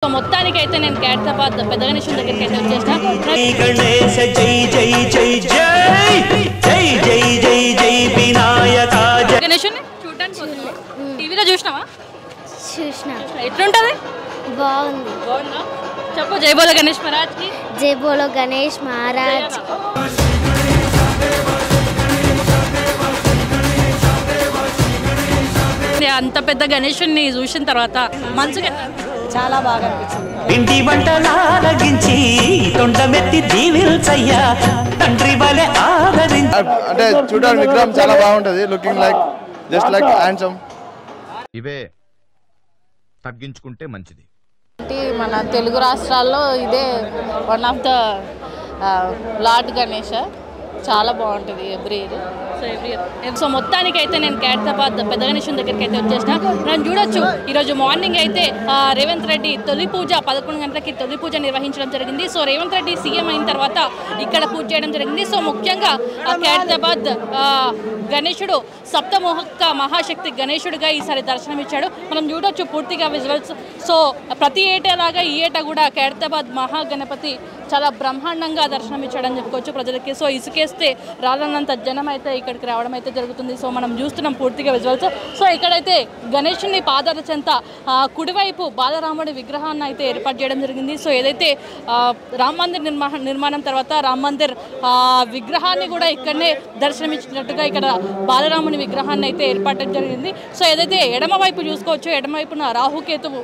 మొత్తానికైతే నేను ఖైరతాబాద్ పెద్ద గణేశుని దగ్గరికి అయితే వచ్చేసిన. గణేశ జై జై జై జై జై జై జై వినాయక గణేశుని చూడడానికి టీవీలో చూసినావా? చూసిన. ఎట్లుంటది? బాగుంది. బాగుందా? చెప్పు జై బోలో గణేష్ మహారాజ్ కి. జై బోలో గణేష్ మహారాజ్. అంత పెద్ద గణేశుని చూసిన తర్వాత మంచిగా చాలా బాగా అనిపించింది. పిండి వంటలాలగించి తొండమెత్తి దీవిల్చయ్యా తండ్రి వలె ఆదరించి అంటే చూడడానికి విగ్రహం చాలా బాగుంటది. Looking like just like handsome. ఇవే తగ్గించుకుంటే మంచిది. మన తెలుగు రాష్ట్రాల్లో ఇదే one of the lord Ganesh. చాలా బాగుంటుంది ఎవ్రీ ఇయర్. సో మొత్తానికైతే నేను ఖైరతాబాద్ పెద్ద గణేశుని దగ్గరికి అయితే వచ్చేసిన. మనం చూడొచ్చు ఈరోజు మార్నింగ్ అయితే రేవంత్ రెడ్డి తొలి పూజ 11 గంటలకి తొలి పూజ నిర్వహించడం జరిగింది. సో రేవంత్ రెడ్డి సీఎం అయిన తర్వాత ఇక్కడ పూజ చేయడం జరిగింది. సో ముఖ్యంగా ఖైరతాబాద్ గణేశుడు సప్తమోహక మహాశక్తి గణేశుడిగా ఈసారి దర్శనమిచ్చాడు. మనం చూడొచ్చు పూర్తిగా విజువల్స్. సో ప్రతి ఏటాలాగా ఈ ఏటా కూడా ఖైరతాబాద్ మహాగణపతి చాలా బ్రహ్మాండంగా దర్శనమిచ్చాడని చెప్పుకోవచ్చు ప్రజలకి. సో ఇసుకేస్తే రాలన్నంత జనం అయితే ఇక్కడికి రావడం అయితే జరుగుతుంది. సో మనం చూస్తున్నాం పూర్తిగా విజువల్స్. సో ఇక్కడైతే గణేశుని పాదాల చెంత కుడివైపు బాలరాముడి విగ్రహాన్ని అయితే ఏర్పాటు చేయడం జరిగింది. సో ఏదైతే రామ్ మందిర్ నిర్మాణం తర్వాత రామ్ మందిర్ విగ్రహాన్ని కూడా ఇక్కడనే దర్శనమిచ్చినట్టుగా ఇక్కడ బాలరాముని విగ్రహాన్ని అయితే ఏర్పాటు జరిగింది. సో ఏదైతే ఎడమవైపు చూసుకోవచ్చు, ఎడమవైపున రాహుకేతువు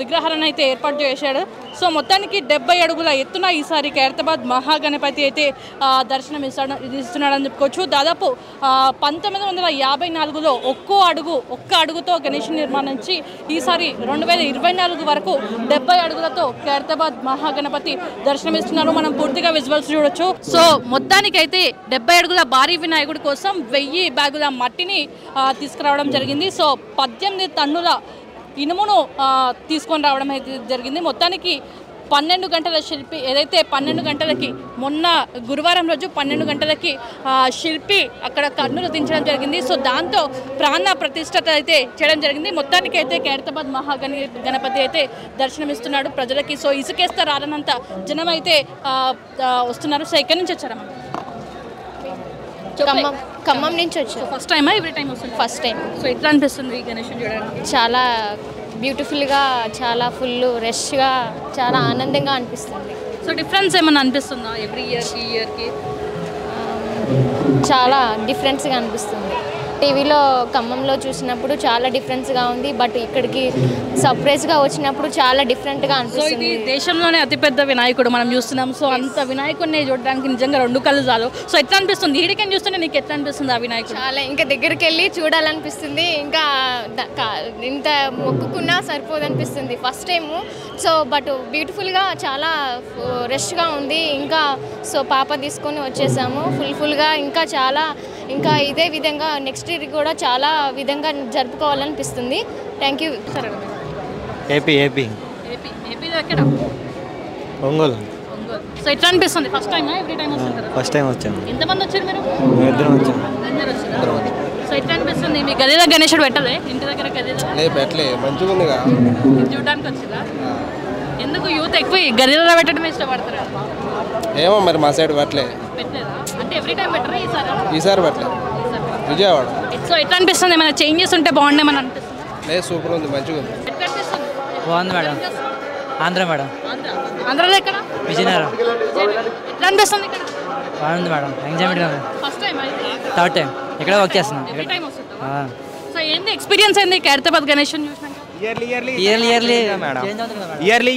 విగ్రహాలను అయితే ఏర్పాటు చేశాడు. సో మొత్తానికి 70 అడుగుల ఎత్తున ఈసారి ఖైరతాబాద్ మహాగణపతి అయితే దర్శనం ఇస్తున్నాడని చెప్పుకోవచ్చు. దాదాపు 1954లో ఒక్క అడుగుతో గణేష్ నిర్మాణించి ఈసారి 2024 వరకు 70 అడుగులతో ఖైరతాబాద్ మహాగణపతి దర్శనమిస్తున్నారు. మనం పూర్తిగా విజువల్స్ చూడొచ్చు. సో మొత్తానికైతే 70 అడుగుల భారీ వినాయకుడి కోసం 1000 బ్యాగుల మట్టిని తీసుకురావడం జరిగింది. సో 18 టన్నుల ఇనుమును తీసుకొని రావడం అయితే జరిగింది. మొత్తానికి 12 గంటల శిల్పి ఏదైతే 12 గంటలకి మొన్న గురువారం రోజు 12 గంటలకి శిల్పి అక్కడ కన్నులు దించడం జరిగింది. సో దాంతో ప్రాణ ప్రతిష్ఠత అయితే చేయడం జరిగింది. మొత్తానికి అయితే ఖైరతాబాద్ మహాగణపతి అయితే దర్శనమిస్తున్నాడు ప్రజలకి. సో ఇసుకేస్తే రాలనంత జనం అయితే వస్తున్నారు. సో ఎక్కడి నుంచి వచ్చారమ్మా? ఖమ్మం నుంచి వచ్చారు. ఫస్ట్ టైమా ఎవ్రీ టైం వస్తుంది? First time. సో ఎట్లా అనిపిస్తుంది గణేశుని చూడడానికి? చాలా బ్యూటిఫుల్గా, చాలా ఫుల్ రష్గా, చాలా ఆనందంగా అనిపిస్తుంది. సో డిఫరెన్స్ ఏమన్నా అనిపిస్తుందా ఎవ్రీ ఇయర్కి? చాలా డిఫరెన్స్గా అనిపిస్తుంది. టీవీలో ఖమ్మంలో చూసినప్పుడు చాలా డిఫరెన్స్గా ఉంది, బట్ ఇక్కడికి సర్ప్రైజ్గా వచ్చినప్పుడు చాలా డిఫరెంట్గా అనిపిస్తుంది. ఇది దేశంలోనే అతిపెద్ద వినాయకుడు మనం చూస్తున్నాం. సో అంత వినాయకుడిని చూడడానికి నిజంగా 2 కళ్ళు చాలు. సో ఎట్లా అనిపిస్తుంది ఈడికని చూస్తుంటే? నీకు ఎట్లా అనిపిస్తుంది ఆ వినాయకుడు? చాలా ఇంకా దగ్గరికి వెళ్ళి చూడాలనిపిస్తుంది. ఇంకా ఇంత మొక్కుకున్నా సరిపోదు అనిపిస్తుంది ఫస్ట్ టైము. సో బట్ బ్యూటిఫుల్గా చాలా రష్గా ఉంది. ఇంకా సో పాప తీసుకొని వచ్చేసాము ఫుల్గా. ఇంకా ఇదే విధంగా నెక్స్ట్ ఇయర్ కూడా చాలా విధంగా జరుపుకోవాలనిపిస్తుంది. Thank you. ఏపీలో ఎక్కడ? ఒంగోలు. సో ఎట్లా అనిపిస్తుంది? ఫస్ట్ టైం ఎవ్రీ టైం వస్తుంటారా? ఫస్ట్ టైం వచ్చాము. ఎంతమంది వచ్చారు మీరు? ఇద్దరం వచ్చాము. సో ఎట్లా అనిపిస్తుంది? మీ గదిలో గణేశుడు పెట్టలే ఇంటి దగ్గర? గదిలో పెట్టలే, మంచిగా ఉంది చూడడానికి వచ్చిందా? ఎందుకు యూత్ ఎక్కువ గదిలో పెట్టడం ఇష్టపడతారు? ఏమో మరి మా సైడ్ పెట్టలే. పెట్టలేదా? అంటే ఎవ్రీ టైం పెట్టరా? ఈసారి పెట్టలే. విజయవాడ. సో ఎట్లా అనిపిస్తుంది? ఏమైనా చేంజెస్ ఉంటే బాగుండేమని అనిపిస్తుంది? లేదు, సూపర్ ఉంది, మంచిగా ఉంది. ఎట్లా అనిపిస్తుంది? బాగుంది మేడం. ఆంధ్ర మేడం. ఆంధ్రాలో ఎక్కడ? విజయనగరం. ఎట్లా అనిపిస్తుంది ఇక్కడ? బాగుంది మేడం. ఎంజాయ్మెంట్గా ఉంది. First time? Third time. ఇక్కడ వర్క్ చేస్తున్నాం. ఎవ్రీ టైం వస్తుందా? సో ఏంది ఎక్స్పీరియన్స్ ఏంది ఖైరతాబాద్ గణేశుని చూసినాక?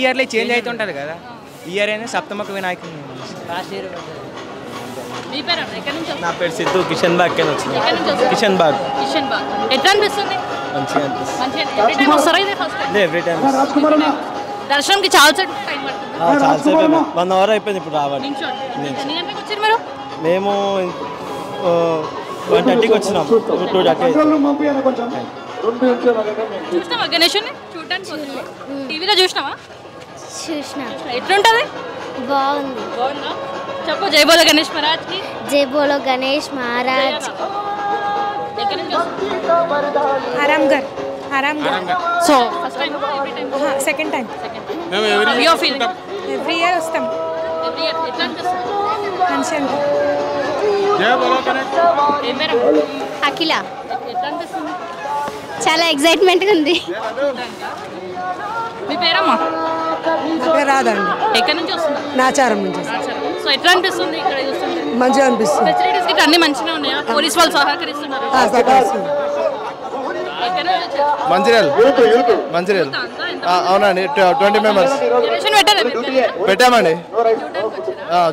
ఇయర్లీ చేంజ్ అవుతుంటుంది కదా. ఇయర్ అయినా సప్తమక వినాయకుడు. మీ పేరు ఎక్కడి నుంచి? నా పేరు సిద్ధు. కిషన్ బాగ్ వచ్చింది. కిషన్ బాగ్. ఎట్లా అనిపిస్తుంది? మంచిగా అనిపిస్తుంది. ఎవ్రీ టైం వస్తారా? ఇది ఫస్ట్ టైం? Every time. దర్శనంకి చాలా సేపు టైం పడుతుంది. చాలాసేపు 1 అవర్ అయిపోయింది ఇప్పుడు రావాలి. ఎన్ని గంటలకు వచ్చారు మీరు? మేము 1:30కి వచ్చినాం. 2:30. చూసినావా గణేశుని చూడడానికి? టీవీలో చూసినావా? చూసిన. ఎట్లుంటది? బాగుంది. బాగుందా? చెప్పు జై బోలో గణేష్ మహారాజ్ కి. జై బోలో గణేష్ మహారాజ్. ఎక్కడి నుంచి వస్తుంది? Aramghar. So first time? Every time? Second time. మేము ఎవ్రీ ఇయర్ వస్తాం. అఖిల చాలా ఎక్సైట్మెంట్గా ఉంది. మీ పేరమ్మా? రాదండి. ఎక్కడి నుంచి వస్తున్నారు? నాచారం నుంచి. సో ఎట్లా అనిపిస్తుంది ఇక్కడ చూస్తుంటే? మంచిగా అనిపిస్తుంది. ఫెసిలిటీస్ గిట్ట అన్ని మంచిగా ఉన్నాయా? పోలీస్ వాళ్ళు సహకరిస్తున్నారు? మంచిర్యాల అవునండి 20 మెంబర్స్ పెట్టామండి.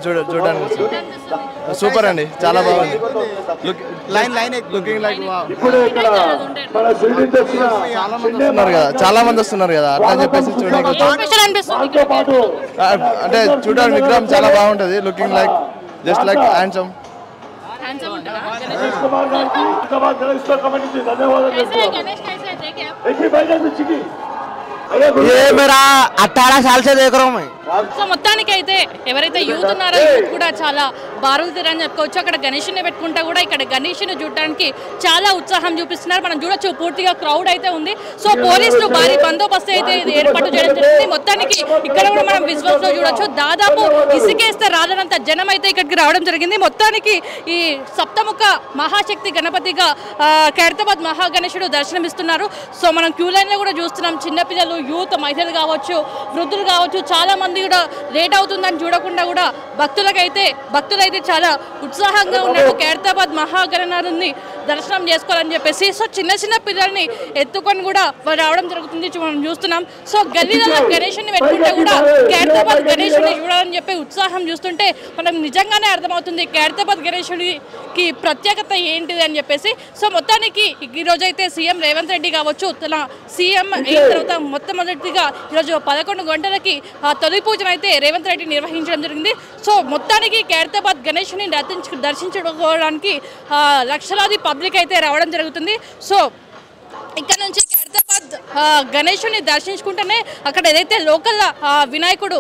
చూడడానికి సూపర్ అండి, చాలా బాగుంది. లుకింగ్ లైక్ చాలా మంది వస్తున్నారు కదా అట్లా చెప్పేసి చూడడానికి. అంటే చూడడానికి విగ్రహం చాలా బాగుంటది. Looking like just like handsome. ये मेरा 18 साल से देख रहा हूँ मैं. సో మొత్తానికి అయితే ఎవరైతే యూత్ ఉన్నారో యూత్ కూడా చాలా బారులు తీరని చెప్పుకోవచ్చు. అక్కడ గణేష్ని పెట్టుకుంటా కూడా ఇక్కడ గణేష్ని చూడడానికి చాలా ఉత్సాహం చూపిస్తున్నారు. మనం చూడొచ్చు పూర్తిగా క్రౌడ్ అయితే ఉంది. సో పోలీసులు భారీ బందోబస్తు అయితే ఇది ఏర్పాటు చేయడం జరిగింది. మొత్తానికి ఇక్కడ కూడా మనం విజువల్స్ లో చూడొచ్చు దాదాపు ఇసుకేస్తే రాలనంత జనం అయితే ఇక్కడికి రావడం జరిగింది. మొత్తానికి ఈ సప్తముఖ మహాశక్తి గణపతిగా ఖైరతాబాద్ మహాగణేశుడు దర్శనమిస్తున్నారు. సో మనం క్యూ లైన్ లో కూడా చూస్తున్నాం. చిన్నపిల్లలు, యూత్, మహిళలు కావచ్చు, వృద్ధులు కావచ్చు, చాలా మంది కూడా లేట్ అవుతుందని చూడకుండా కూడా భక్తులైతే చాలా ఉత్సాహంగా ఉన్నారు. ఖైరతాబాద్ మహాగణనాథుని దర్శనం చేసుకోవాలని చెప్పేసి సో చిన్న చిన్న పిల్లల్ని ఎత్తుకొని కూడా రావడం జరుగుతుంది. మనం చూస్తున్నాం. సో గల్లీలలో గణేషుని పెట్టుకుంటే కూడా ఖైరతాబాద్ గణేషుని చూడాలని చెప్పి ఉత్సాహం చూస్తుంటే మనం నిజంగానే అర్థమవుతుంది ఖైరతాబాద్ గణేశుడికి ప్రత్యేకత ఏంటిది అని చెప్పేసి. సో మొత్తానికి ఈరోజు అయితే సీఎం రేవంత్ రెడ్డి కావచ్చు తన సీఎం అయిన తర్వాత మొట్టమొదటిగా ఈరోజు 11 గంటలకి తొలి పూజను అయితే రేవంత్ రెడ్డి నిర్వహించడం జరిగింది. సో మొత్తానికి ఖైరతాబాద్ గణేష్ని దర్శించుకోవడానికి లక్షలాది పబ్లిక్ అయితే రావడం జరుగుతుంది. సో ఇక్కడ నుంచి ఖైరతాబాద్ గణేషుని దర్శించుకుంటేనే అక్కడ ఏదైతే లోకల్ వినాయకులు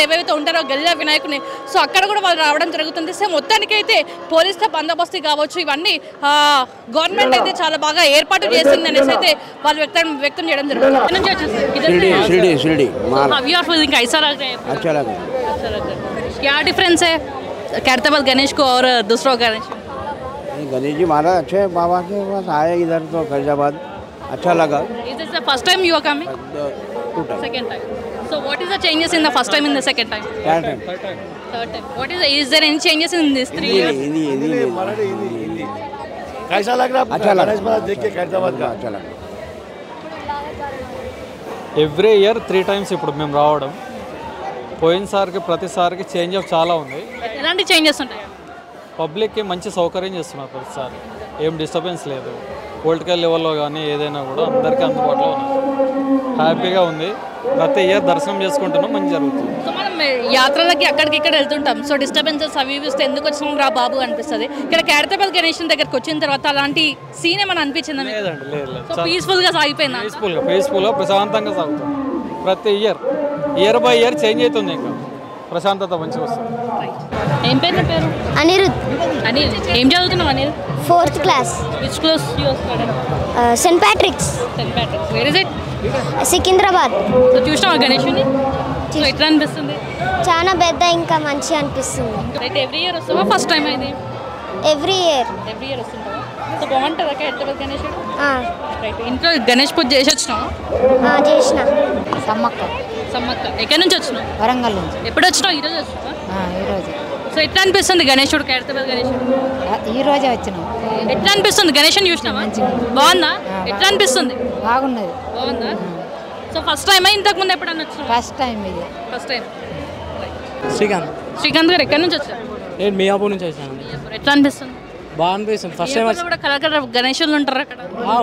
ఏవైతే ఉంటారో గల్లీల వినాయకుని సో అక్కడ కూడా వాళ్ళు రావడం జరుగుతుంది. సో మొత్తానికి అయితే పోలీసుల బందోబస్తు కావచ్చు ఇవన్నీ గవర్నమెంట్ అయితే చాలా బాగా ఏర్పాటు చేసింది అనేసి అయితే వాళ్ళు వ్యక్తం చేయడం జరుగుతుంది. क्या डिफरेंस है खैरताबाद गणेश को और दूसरों गणेश? गणेश जी महाराज अच्छे बाबा के पास आए इधर तो खैरताबाद अच्छा लगा. Is this the first time you are coming? Second time. So what is the changes in the first time and the second time? Third time. Third time. What is there any changes in this 3 years? Hindi कैसा लग रहा है? अच्छा लगा. गणेश महाराज देख के खैरताबाद का अच्छा लगा. ఎవ్రీ ఇయర్ 3 times ఇప్పుడు మేము రావడం. పోయినసారికి ప్రతిసారికి చేంజ్ ఆఫ్ చాలా ఉంది. ఎలాంటి చేంజెస్ ఉంటాయి? పబ్లిక్కి మంచి సౌకర్యం చేస్తున్నారు ప్రతిసారి. ఏం డిస్టర్బెన్స్ లేదు. పొలిటికల్ లెవెల్లో కానీ ఏదైనా కూడా అందరికీ అందుబాటులో ఉన్నాయి. హ్యాపీగా ఉంది. ప్రతి ఇయర్ దర్శనం చేసుకుంటున్నాం, మంచి జరుగుతుంది. సో మనం యాత్రలకి అక్కడికి ఇక్కడ వెళ్తుంటాం. సో డిస్టర్బెన్సెస్ అవి ఇస్తే ఎందుకు వచ్చినాం రా బాబు అనిపిస్తుంది. ఇక్కడ ఖైరతాబాద్ గణేష్ దగ్గరికి వచ్చిన తర్వాత అలాంటి సీన్ ఏమైనా అనిపించిందా? లేదండి, లేదు. పీస్ఫుల్గా సాగిపోయిందా? పీస్ఫుల్గా ప్రశాంతంగా సాగుతుంది. ప్రతి ఇయర్ బై ఇయర్ చేంజ్ అవుతుంది. ఇంకా ప్రశాంతత మంచిగా వస్తుంది. ఏం పేరు? అనిల్. ఏం చదువుతున్నావు Anil? 4th class. Which class you are studying? St. Patrick's. St. Patrick's. Where is it? Secunderabad. So చూసినావా గణేషుని? సో ఎట్లా అనిపిస్తుంది? చాలా పెద్ద ఇంకా మంచిగా అనిపిస్తుంది. రైట్. ఎవ్రీ ఇయర్ వస్తావా? ఫస్ట్ టైం ఇది? ఎవ్రీ ఇయర్ వస్తుంటావా? సో బాగుంటుందా ఖైరతాబాద్ గణేశుడు? రైట్. ఇంట్లో గణేష్ పూజ చేసి వచ్చినావా? చేసిన. సమ్మక్క. ఎక్కడి నుంచి వచ్చినావు? వరంగల్ నుంచి. ఎప్పుడు వచ్చినావు? ఈరోజు వచ్చినావా? ఈరోజు. సో ఎట్లా అనిపిస్తుంది గణేశుడు, ఖైరతాబాద్ గణేశుడు? ఈరోజే వచ్చినాం. ఎట్లా అనిపిస్తుంది? గణేశుని చూసినావా? బాగుందా? ఎట్లా అనిపిస్తుంది? బాగున్నది. బాగుందా? సో ఫస్ట్ టైమా ఇంతకు ముందు ఎప్పుడన్నా వచ్చినా? ఫస్ట్ టైం ఇది. First time. శ్రీకాంత్ గారు ఎక్కడి నుంచి వచ్చారు? నేను మియాపూర్ నుంచి వచ్చాను. ఎట్లా అనిపిస్తుంది? బాగా అనిపిస్తుంది. ఫస్ట్ టైం కూడా కలర్ గణేశులు ఉంటారు అక్కడ?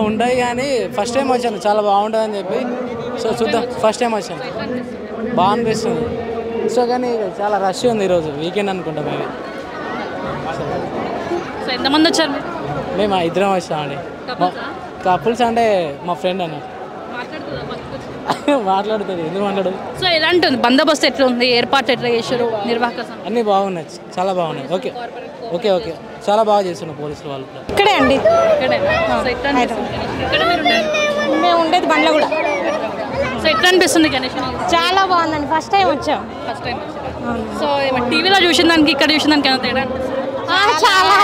ఉంటాయి కానీ ఫస్ట్ టైం వచ్చాను, చాలా బాగుంటుంది అని చెప్పి. సో చూద్దాం. ఫస్ట్ టైం వచ్చాను, బాగా అనిపిస్తుంది. సో కానీ చాలా రష్ ఉంది ఈరోజు, వీకెండ్ అనుకుంటాం మేబీ. సో ఎంతమంది వచ్చారు? మేము 2 వచ్చామండి. కపుల్స్ అంటే మా ఫ్రెండ్ అన్న మాట్లాడుతుంది. ఎందుకు మాట్లాడదు? సో ఎలాంటి ఉంది బందోబస్తు? ఎట్లా ఉంది? ఏర్పాటు ఎట్లా చేశారు? నిర్వాహక అన్నీ బాగున్నాయి, చాలా బాగున్నాయి. ఓకే చాలా బాగా చేస్తున్నారు పోలీసులు వాళ్ళు. ఇక్కడే అండి. మేము ఉండేది బండ్ల కూడా. సో ఎట్లా అనిపిస్తుంది గణేష్? చాలా బాగుందండి. ఫస్ట్ టైం వచ్చాం. ఫస్ట్ టైం సో టీవీలో చూసిన దానికి ఇక్కడ చూసిన దానికి ఏమైనా తేడా చాలా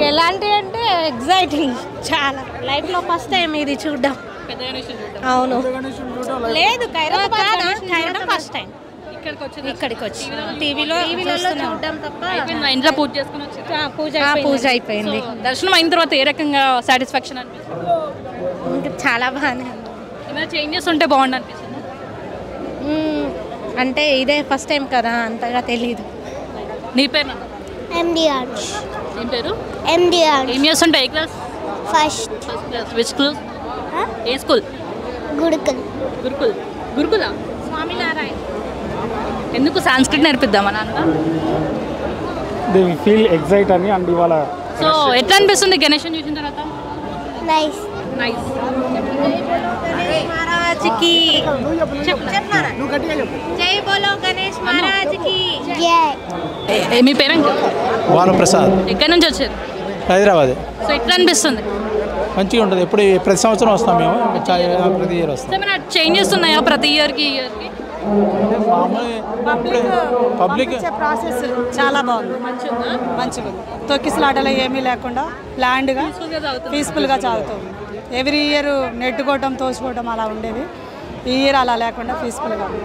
ఎలాంటి అంటే ఎగ్జైటింగ్ చాలా. లైఫ్లో ఫస్ట్ టైం ఇది చూడడం. అవును. లేదు ఖైరతాబాద్ ఫస్ట్ టైం ఇక్కడికి వచ్చి టీవీలో చూడడం తప్ప. ఇంట్లో పూజ చేసుకుని పూజ అయిపోయింది. దర్శనం అయిన తర్వాత ఏ రకంగా సాటిస్ఫాక్షన్ అనిపిస్తుంది? ఇంకా చాలా బాగానే ఏమైనా చేంజెస్ ఉంటే బాగుండు అనిపిస్తుంది? అంటే ఇదే ఫస్ట్ టైం కదా, అంతగా తెలియదు. నీ పేరు? MDR. ఏం పేరు? MDR. ఏం చేస్తుంటే? ఏ class? First class. Which school? ఏ స్కూల్? గురుకుల్. గురుకులా? స్వామినారాయణ. ఎందుకు సాంస్క్రిట్ నేర్పిద్దామా నాన్న? దే ఫీల్ ఎక్సైట్ అని అండ్ ఇవాళ. సో ఎట్లా అనిపిస్తుంది గణేష్ చూసిన తర్వాత? నైస్. నైస్. మహారాజ్కి జై బోలో గణేష్ మహారాజ్కి జై. మీ పేరెంట్? భానుప్రసాద్. ఎక్కడి నుంచి వచ్చారు? హైదరాబాద్. సో ఎట్లా అనిపిస్తుంది? మంచిగా ఉంటుంది. ఎప్పుడు ప్రతి సంవత్సరం వస్తాం మేము, ప్రతి ఇయర్ వస్తాం. ఏమైనా చేంజెస్ ఉన్నాయా ప్రతి ఇయర్కి? పబ్లిక్ ప్రాసెస్ చాలా బాగుంది. మంచిగా తొక్కిసలాటలు ఏమీ లేకుండా ప్లాన్డ్గా పీస్ఫుల్గా చదువుతుంది. ఎవ్రీ ఇయర్ నెట్టుకోవటం తోసుకోవటం అలా ఉండేది. ఈ ఇయర్ అలా లేకుండా పీస్ఫుల్గా ఉంది.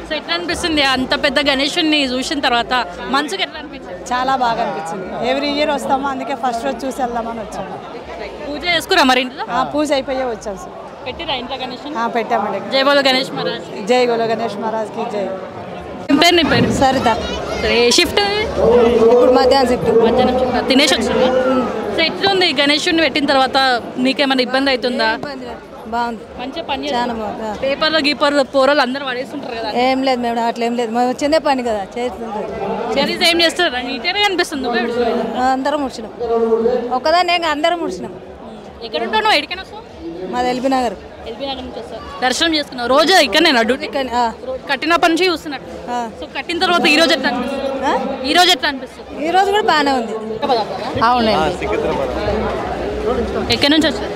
సో ఎట్లా అనిపిస్తుంది అంత పెద్ద గణేషుని చూసిన తర్వాత? మనసుకి ఎట్లా అనిపించింది? చాలా బాగా అనిపించింది. ఎవ్రీ ఇయర్ వస్తాము, అందుకే ఫస్ట్ రోజు చూసి వెళ్దామని వచ్చాము. పూజ చేసుకురా మరి ఇంట్లో? పూజ అయిపోయే వచ్చాము సార్. పెట్టిరా ఇంట్లో గణేష్? పెట్టామండి. జై బోలో గణేష్ మహారాజ్. జై బోలో గణేష్ మహారాజ్కి జై. పేరు? నీ పేరు? సరిత. ఏ షిఫ్ట్? ఇప్పుడు మధ్యాహ్నం షిఫ్ట్. మధ్యాహ్నం షిఫ్ట్. తినేసి వచ్చినా? సో ఎట్లుంది గణేషుని పెట్టిన తర్వాత? నీకేమైనా ఇబ్బంది అవుతుందా? బాగుంది. మంచిగా పని చాలా బాగుంది. పేపర్లో గీపర్లు పోరలు అందరూ పడేస్తుంటారు కదా? ఏం లేదు మేడం, అట్లా ఏం లేదు. మేము వచ్చిందే పని కదా, చేస్తుంటారు. చెరీస్ ఏం చేస్తారు? నీట్గా అనిపిస్తుంది. అందరం ముడిచినాం. ఒక్కదాన్ని అందరం ముడిచినాం. ఎక్కడ ఉంటావు నువ్వు? ఎక్కడికైనా వస్తావు? మాది ఎల్బీ నగర్. ఎల్బీ నగర్ నుంచి వస్తావు. దర్శనం చేసుకున్నావు రోజు ఇక్కడ? నేను డ్యూటీ కట్టినప్పటి నుంచి చూస్తున్నట్టు. సో కట్టిన తర్వాత ఈ రోజు ఎట్లా అనిపిస్తుంది? ఈ రోజు ఎట్లా అనిపిస్తుంది? ఈ రోజు కూడా బాగానే ఉంది. అవునండి. ఎక్కడి నుంచి వచ్చారు?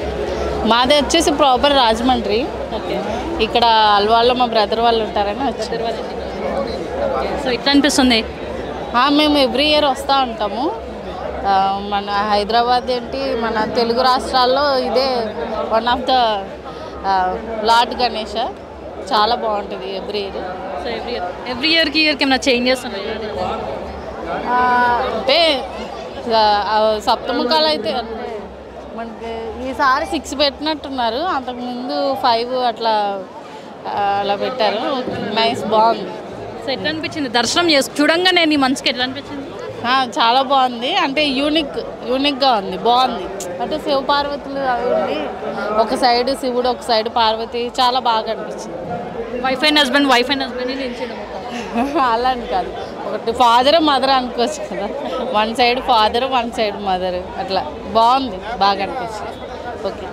మాది వచ్చేసి ప్రాపర్ రాజమండ్రి. ఇక్కడ అల్వాళ్ళలో మా బ్రదర్ వాళ్ళు ఉంటారని వచ్చారు. సో ఎట్లా అనిపిస్తుంది? మేము ఎవ్రీ ఇయర్ వస్తూ ఉంటాము. మన హైదరాబాద్ ఏంటి మన తెలుగు రాష్ట్రాల్లో ఇదే one of the lord Ganesh. చాలా బాగుంటుంది ఎవ్రీ ఇయర్. సో ఎవ్రీ ఇయర్కి ఏమైనా చేంజెస్ ఉన్నాయి అంటే సప్తముఖాలు అయితే మనకి ఈసారి 6 పెట్టినట్టున్నారు. అంతకుముందు 5 అలా పెట్టారు. నైస్, బాగుంది. సో ఎట్లా అనిపించింది దర్శనం చూడంగానే? నీ మనసుకి ఎట్లా అనిపించింది? చాలా బాగుంది. అంటే యూనిక్గా ఉంది, బాగుంది. అంటే శివపార్వతులు అవి ఉండి ఒక సైడ్ శివుడు ఒక సైడ్ పార్వతి, చాలా బాగా అనిపించింది. వైఫ్ అండ్ హస్బెండ్ అలా అని కాదు, ఒకటి ఫాదర్ మదర్ అనుకోవచ్చు కదా. One side father one side mother, అట్లా బాగుంది, బాగా అనిపించింది. ఓకే.